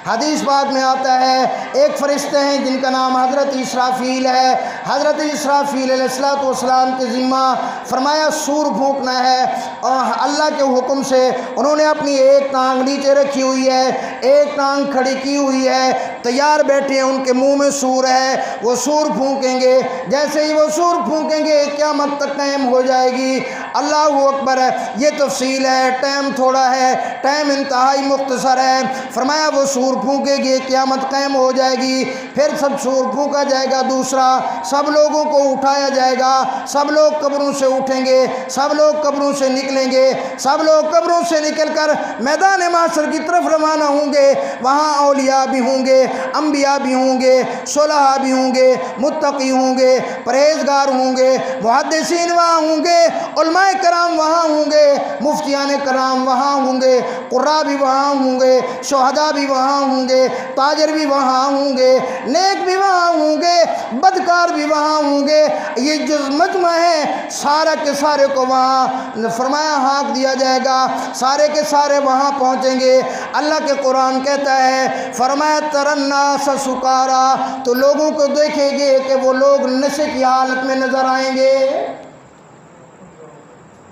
حدیث پاک میں آتا ہے ایک فرشتے ہیں جن کا نام حضرت اسرافیل ہے. حضرت اسرافیل علیہ السلام کے ذمہ فرمایا سور پھونکنا ہے، اور اللہ کے حکم سے انہوں نے اپنی ایک ٹانگ نیچے رکھی ہوئی ہے، ایک ٹانگ کھڑی کی ہوئی ہے، تیار بیٹھے ہیں، ان کے منہ میں سور ہے. وہ سور پھونکیں گے، جیسے ہی وہ سور پھونکیں گے قیامت تک قائم ہو جائے گی. اللہ اکبر. یہ تفصیل ہے، ٹائم تھوڑا ہے، ٹائم انتہائی مختصر ہے. فرمایا وہ سور پھونکے گی، قیامت قائم ہو جائے گی. پھر سب سور پھونکا جائے گا. دوسرا، سب لوگوں کو اٹھایا جائے گا، سب لوگ قبروں سے اٹھیں گے، سب لوگ قبروں سے نکلیں گے، سب لوگ قبروں سے نکل کر میدان محشر کی طرف روانہ ہوں گے. وہاں اولیاء بھی ہوں گے، انبیاء بھی ہوں گے، صلحاء بھی ہوں گے، متقی ہوں گے، پرہیزگار ہوں گے، محدثین وہاں ہوں گے، علماء کرام وہاں ہوں گے، مفتیان کرام وہاں ہوں گے، قراء بھی وہاں ہوں گے، شہداء بھی وہاں ہوں گے، تاجر بھی وہاں ہوں گے، نیک بھی وہاں ہوں گے، بدکار بھی وہاں ہوں گے. یہ جو مجمع ہے سارا کے سارے کو وہاں فرمایا ہانک دیا جائے گا، سارے کے سارے وہاں پہنچیں گے. اللہ کے قرآن کہتا ہے، فرمایا تری الناس سکارا، تو لوگوں کو دیکھیں گے کہ وہ لوگ نشے کی حالت میں نظر آئیں گے.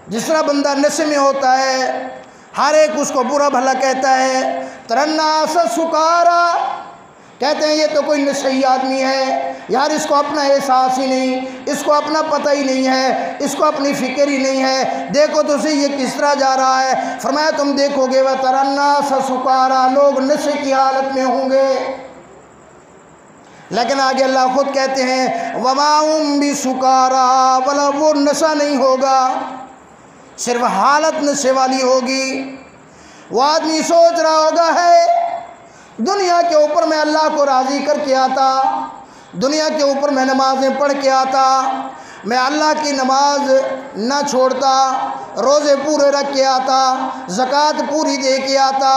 جس طرح بندہ نشے میں ہوتا ہے ہر ایک اس کو برا بھلا کہتا ہے. تری الناس سکارا، کہتے ہیں یہ تو کوئی نشئی آدمی ہے یار، اس کو اپنا احساس ہی نہیں، اس کو اپنا پتہ ہی نہیں ہے، اس کو اپنی فکر ہی نہیں ہے، دیکھو تو صحیح یہ کس طرح جا رہا ہے. فرمایا تم دیکھو گے وَتَرَى النَّاسَ سُكَارَى، لوگ نشے کی حالت میں ہوں گے. لیکن آگے اللہ خود کہتے ہیں وَمَا هُمْ بِسُكَارَى، بلا وہ نشہ نہیں ہوگا، صرف حالت نشے والی ہوگی. وہ آدمی سوچ رہا ہوگا ہے دنیا کے اوپر میں اللہ کو راضی کر کے آتا، دنیا کے اوپر میں نمازیں پڑھ کے آتا، میں اللہ کی نماز نہ چھوڑتا، روزے پورے رکھ کے آتا، زکوٰۃ پوری دے کے آتا،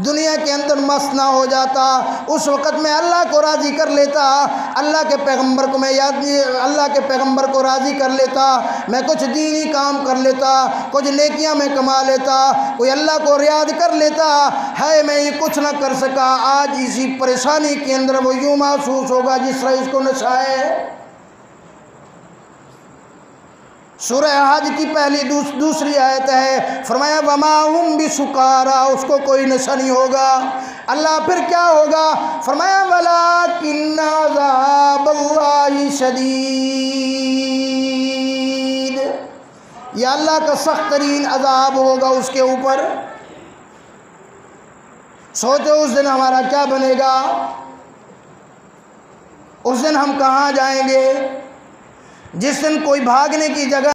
دنیا کے اندر مست نہ ہو جاتا، اس وقت میں اللہ کو راضی کر لیتا، اللہ کے پیغمبر کو میں اللہ کے پیغمبر کو راضی کر لیتا، میں کچھ دینی کام کر لیتا، کچھ نیکیاں میں کما لیتا، کوئی اللہ کو یاد کر لیتا. ہے میں یہ کچھ نہ کر سکا، آج اسی پریشانی کے اندر وہ یوں محسوس ہوگا جس طرح اس کو نشہ ہے. سورہ حج کی پہلی دوسری آیت ہے، فرمایا وَمَا هُمْ بِسُكَارَى، اس کو کوئی نشہ نہیں ہوگا. اللہ پھر کیا ہوگا؟ فرمایا وَلَٰكِنَّ عَذَابَ اللَّهِ شَدِيدٌ، یہ اللہ کا سخت ترین عذاب ہوگا اس کے اوپر. سوچو اس دن ہمارا کیا بنے گا، اس دن ہم کہاں جائیں گے، جس دن کوئی بھاگنے کی جگہ